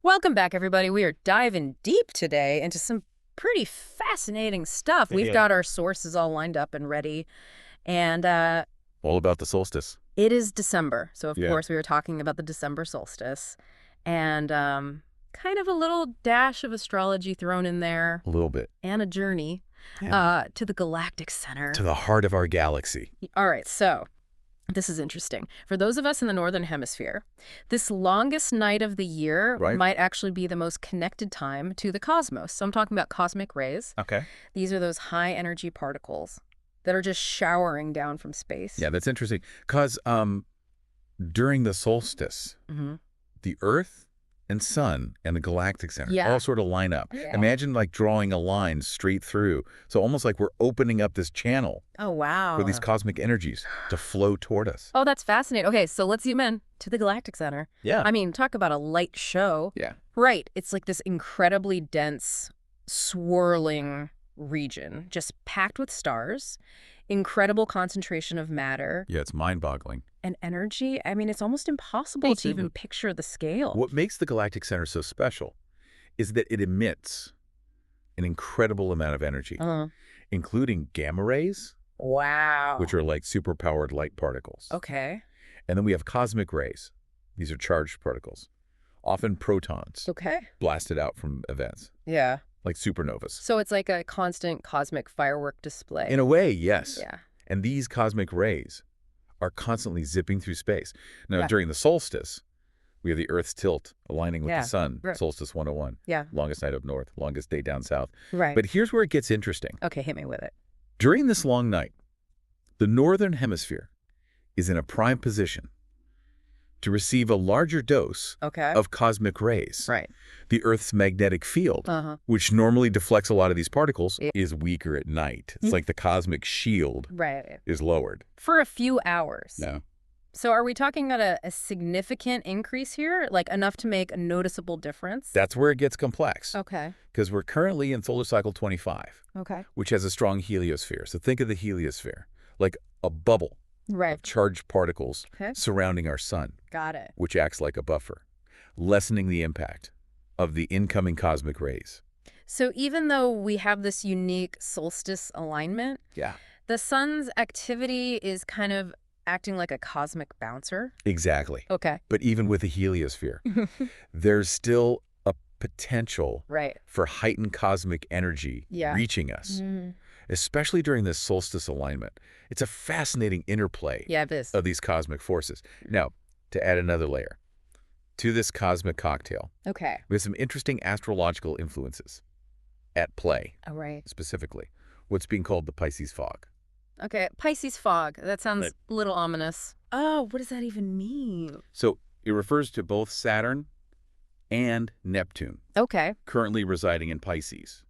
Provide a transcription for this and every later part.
Welcome back, everybody. We are diving deep today into some pretty fascinating stuff. We've got our sources all lined up and ready. And All about the solstice. it is December. So, of Yeah. course, we were talking about the December solstice. And kind of a little dash of astrology thrown in there. A little bit. And a journey to the Galactic Center. To the heart of our galaxy. All right, so this is interesting. For those of us in the Northern Hemisphere, this longest night of the year might actually be the most connected time to the cosmos. So I'm talking about cosmic rays. Okay. These are those high-energy particles that are just showering down from space. Yeah, that's interesting. Because during the solstice, the Earth and Sun and the Galactic Center all sort of line up. Yeah. Imagine like drawing a line straight through. So almost like we're opening up this channel Oh, wow. for these cosmic energies to flow toward us. Oh, that's fascinating. Okay, so let's zoom in to the Galactic Center. Yeah. I mean, talk about a light show. Yeah. Right. It's like this incredibly dense, swirling region, just packed with stars, incredible concentration of matter. Yeah, it's mind-boggling. And energy. I mean, it's almost impossible to even picture the scale. What makes the Galactic Center so special is that it emits an incredible amount of energy, including gamma rays, Wow. which are like superpowered light particles. Okay. And then we have cosmic rays. These are charged particles, often protons, Okay. blasted out from events, Yeah. like supernovas. So it's like a constant cosmic firework display. In a way, yes. Yeah. And these cosmic rays are constantly zipping through space. Now, Yeah. during the solstice, we have the Earth's tilt aligning with Yeah. the sun, Right. solstice 101. Yeah. Longest night up north, longest day down south. Right. But here's where it gets interesting. Okay, hit me with it. During this long night, the Northern Hemisphere is in a prime position to receive a larger dose Okay. of cosmic rays. Right. The Earth's magnetic field, which normally deflects a lot of these particles, is weaker at night. It's like the cosmic shield Right. is lowered. For a few hours. No. So are we talking about a significant increase here? Like enough to make a noticeable difference? That's where it gets complex. Okay. Because we're currently in solar cycle 25, Okay. which has a strong heliosphere. So think of the heliosphere like a bubble Right. of charged particles Okay. surrounding our sun, Got it. which acts like a buffer, lessening the impact of the incoming cosmic rays. So even though we have this unique solstice alignment, Yeah. the sun's activity is kind of acting like a cosmic bouncer. Exactly. Okay. But even with the heliosphere, there's still a potential Right. for heightened cosmic energy reaching us, especially during this solstice alignment. It's a fascinating interplay Yeah, it is. of these cosmic forces. Now, to add another layer to this cosmic cocktail, Okay. we have some interesting astrological influences at play, All right. specifically what's being called the Pisces fog. Okay. Pisces fog. That sounds a little ominous. Oh, what does that even mean? So it refers to both Saturn and Neptune, Okay. currently residing in Pisces.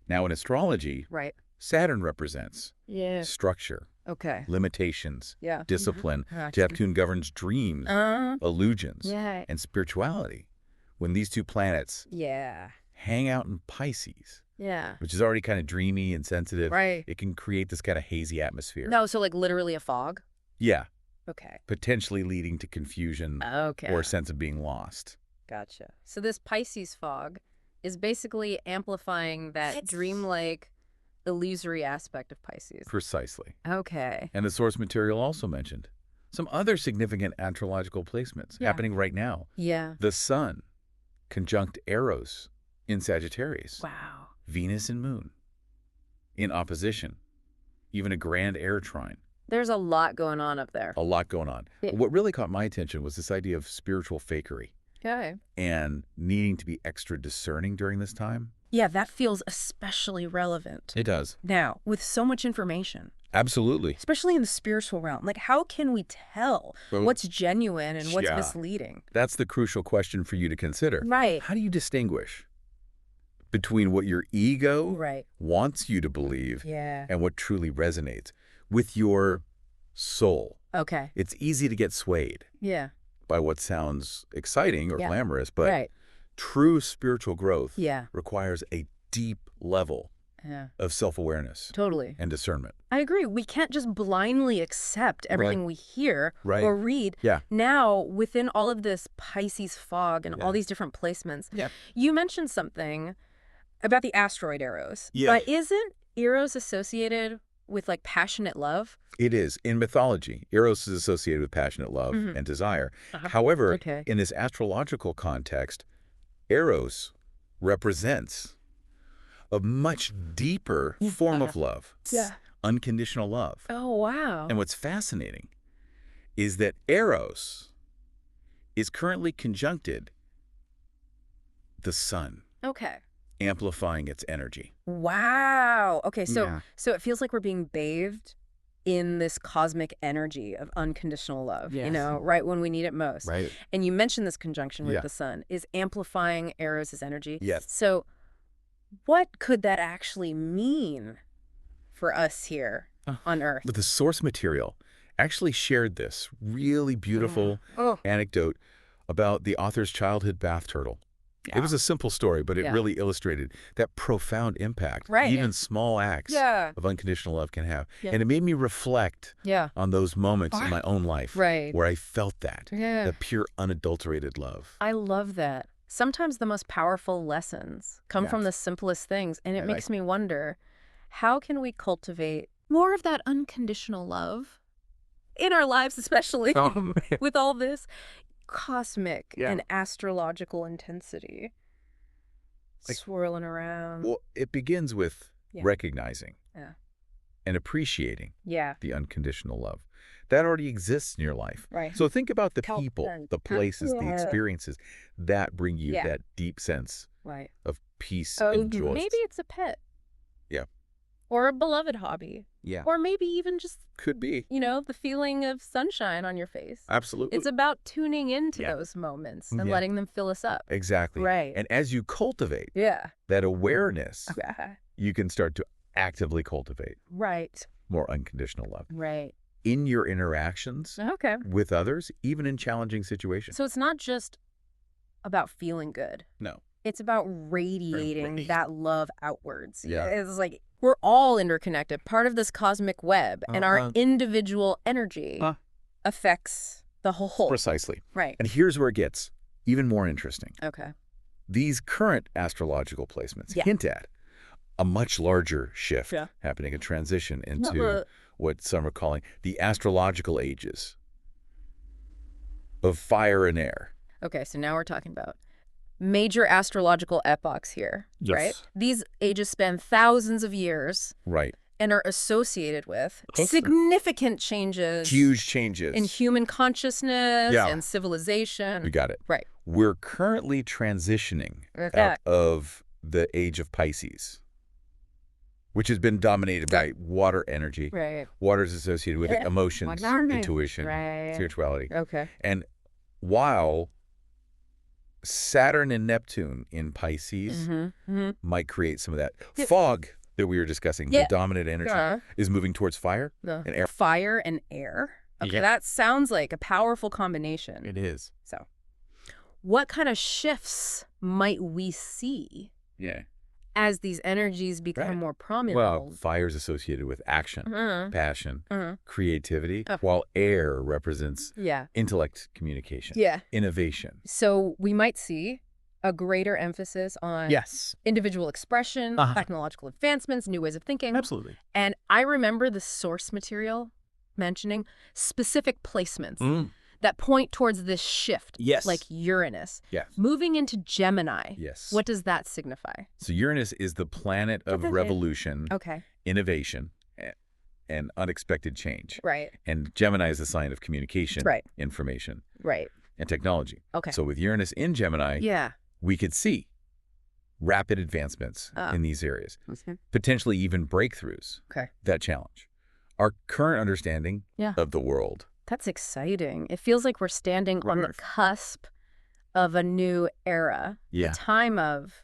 Now, in astrology, Right. Saturn represents Yeah. structure, Okay. limitations, Yeah. discipline. Gotcha. Neptune governs dreams, illusions, Yeah. and spirituality. When these two planets Yeah. hang out in Pisces, Yeah. which is already kind of dreamy and sensitive, Right. it can create this kind of hazy atmosphere. No, so like literally a fog? Yeah, Okay. potentially leading to confusion Okay. or a sense of being lost. Gotcha. So this Pisces fog is basically amplifying that dreamlike, illusory aspect of Pisces. Precisely. Okay. And the source material also mentioned some other significant astrological placements happening right now. Yeah. The Sun conjunct Eros in Sagittarius. Wow. Venus and Moon in opposition. Even a grand air trine. There's a lot going on up there. A lot going on. Yeah. What really caught my attention was this idea of spiritual fakery Okay. and needing to be extra discerning during this time. Yeah, that feels especially relevant. It does. Now, with so much information, Absolutely. especially in the spiritual realm, like how can we tell Well, what's genuine and what's yeah. misleading? That's the crucial question for you to consider. Right. How do you distinguish between what your ego Right. wants you to believe Yeah. and what truly resonates with your soul? Okay. It's easy to get swayed Yeah. by what sounds exciting or Yeah. glamorous, but Right. true spiritual growth Yeah. requires a deep level of self-awareness. Totally. And discernment. I agree. We can't just blindly accept everything we hear or read. Now, within all of this Pisces fog and all these different placements, you mentioned something about the asteroid Eros. But isn't Eros associated with like passionate love? It is. In mythology, Eros is associated with passionate love and desire. However, in this astrological context, Eros represents a much deeper form of love. Unconditional love. Oh, wow. And what's fascinating is that Eros is currently conjuncted the sun. Amplifying its energy. Wow. Okay, so it feels like we're being bathed in this cosmic energy of unconditional love, you know, right when we need it most. And you mentioned this conjunction with the sun is amplifying Eros' energy. So what could that actually mean for us here on Earth? But the source material actually shared this really beautiful anecdote about the author's childhood bath turtle. It was a simple story, but it really illustrated that profound impact even small acts of unconditional love can have. And it made me reflect on those moments in my own life where I felt that, the pure, unadulterated love. I love that. Sometimes the most powerful lessons come from the simplest things, and it makes me wonder, how can we cultivate more of that unconditional love in our lives, especially with all this cosmic and astrological intensity swirling around? Well, it begins with recognizing and appreciating the unconditional love that already exists in your life. So think about the people, the places, the experiences that bring you that deep sense of peace and joy. Maybe it's a pet. Or a beloved hobby. Or maybe even just, could be, you know, the feeling of sunshine on your face. Absolutely. It's about tuning into those moments and letting them fill us up. Exactly. And as you cultivate that awareness, you can start to actively cultivate more unconditional love. In your interactions with others, even in challenging situations. So it's not just about feeling good. No. It's about radiating that love outwards. It's like we're all interconnected, part of this cosmic web, and our individual energy affects the whole. Precisely. And here's where it gets even more interesting. These current astrological placements hint at a much larger shift happening, a transition into what some are calling the astrological ages of fire and air. Okay, so now we're talking about major astrological epochs here, right? These ages span thousands of years. And are associated with significant changes. Huge changes. In human consciousness and civilization. You got it. We're currently transitioning out of the age of Pisces, which has been dominated by water energy. Water is associated with emotions, intuition, spirituality. And while Saturn and Neptune in Pisces might create some of that fog that we were discussing, the dominant energy is moving towards fire and air. Fire and air? Okay, that sounds like a powerful combination. It is. So what kind of shifts might we see as these energies become more prominent? Well, fire is associated with action, passion, creativity, while air represents intellect, communication, innovation. So we might see a greater emphasis on individual expression, technological advancements, new ways of thinking. Absolutely. And I remember the source material mentioning specific placements that point towards this shift, like Uranus. Moving into Gemini. What does that signify? So Uranus is the planet of revolution, innovation, and unexpected change. And Gemini is the sign of communication, information, and technology. So with Uranus in Gemini, we could see rapid advancements in these areas, potentially even breakthroughs that challenge our current understanding of the world. That's exciting. It feels like we're standing on the cusp of a new era, a time of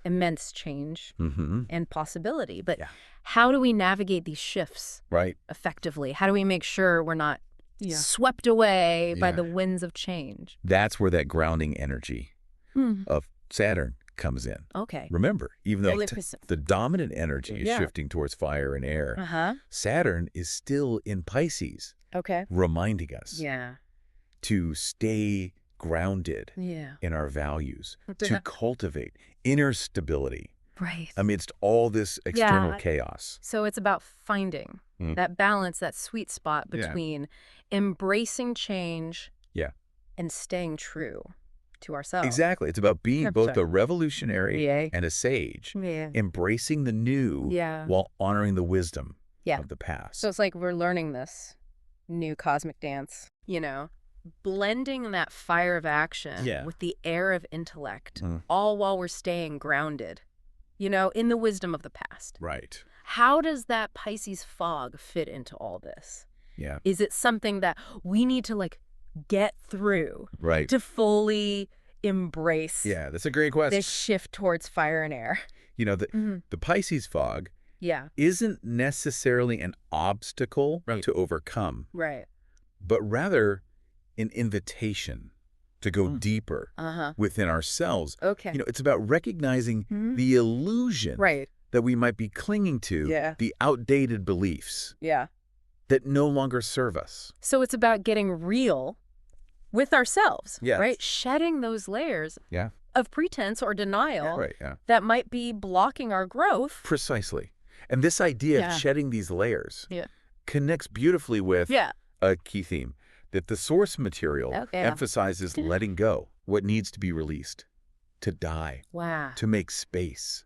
immense change and possibility. But how do we navigate these shifts effectively? How do we make sure we're not swept away by the winds of change? That's where that grounding energy of Saturn comes in. Okay. Remember, even though the dominant energy is shifting towards fire and air, Saturn is still in Pisces, reminding us to stay grounded in our values, to cultivate inner stability amidst all this external chaos. So it's about finding that balance, that sweet spot between embracing change and staying true to ourselves. Exactly. It's about being both a revolutionary and a sage, embracing the new while honoring the wisdom of the past. So it's like we're learning this new cosmic dance, you know, blending that fire of action with the air of intellect, all while we're staying grounded, you know, in the wisdom of the past. Right. How does that Pisces fog fit into all this? Yeah. Is it something that we need to like get through to fully embrace that's a great question. this shift towards fire and air? You know, the Pisces fog isn't necessarily an obstacle to overcome, but rather an invitation to go deeper within ourselves. You know, it's about recognizing the illusion that we might be clinging to, the outdated beliefs that no longer serve us. So it's about getting real with ourselves, right? Shedding those layers of pretense or denial that might be blocking our growth. Precisely. And this idea of shedding these layers connects beautifully with a key theme, that the source material emphasizes letting go, what needs to be released, to die, to make space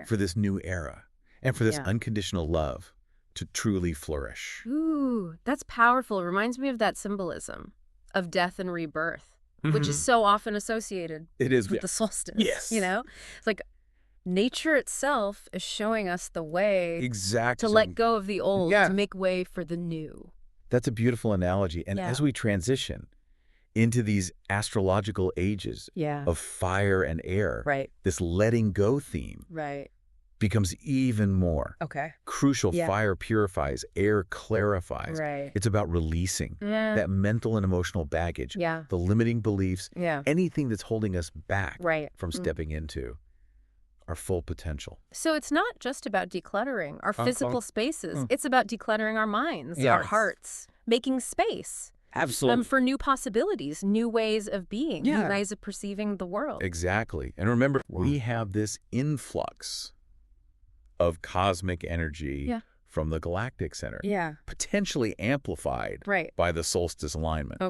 for this new era, and for this unconditional love to truly flourish. Ooh, that's powerful. It reminds me of that symbolism of death and rebirth, which is so often associated with the solstice. Yes. You know, it's like nature itself is showing us the way to let go of the old, to make way for the new. That's a beautiful analogy. And as we transition into these astrological ages of fire and air, this letting go theme becomes even more crucial. Fire purifies, air clarifies. It's about releasing that mental and emotional baggage, the limiting beliefs, anything that's holding us back from stepping into our full potential. So it's not just about decluttering our physical spaces. It's about decluttering our minds, our hearts, making space. Absolutely. For new possibilities, new ways of being, new ways of perceiving the world. Exactly. And remember, we have this influx of cosmic energy from the Galactic Center, potentially amplified by the solstice alignment.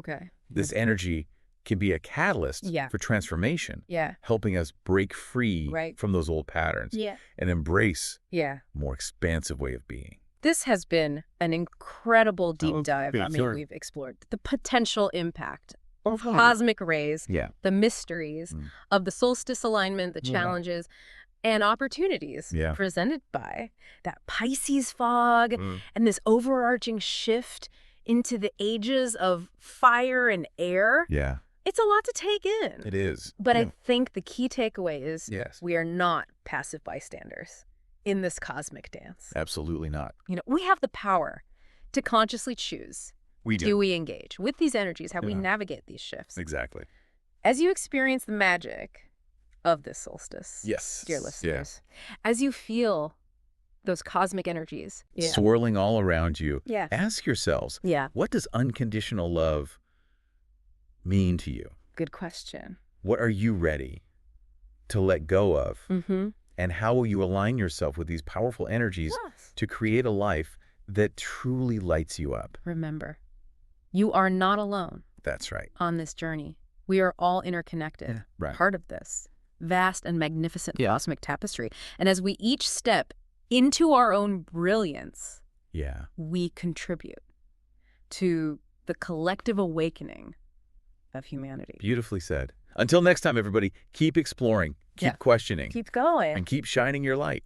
This energy can be a catalyst for transformation, helping us break free from those old patterns and embrace a more expansive way of being. This has been an incredible deep dive. I mean, we've explored the potential impact of cosmic rays, the mysteries of the solstice alignment, the challenges and opportunities presented by that Pisces fog and this overarching shift into the ages of fire and air. It's a lot to take in. It is. But I think the key takeaway is we are not passive bystanders in this cosmic dance. Absolutely not. You know, we have the power to consciously choose. Do we engage with these energies, how we navigate these shifts? Exactly. As you experience the magic of this solstice, dear listeners, as you feel those cosmic energies swirling all around you, ask yourselves, what does unconditional love mean to you? Good question. What are you ready to let go of? And how will you align yourself with these powerful energies to create a life that truly lights you up? Remember, you are not alone. That's right. On this journey. We are all interconnected, part of this vast and magnificent cosmic tapestry. And as we each step into our own brilliance, we contribute to the collective awakening of humanity. Beautifully said. Until next time, everybody, keep exploring, keep questioning, keep going, and keep shining your light.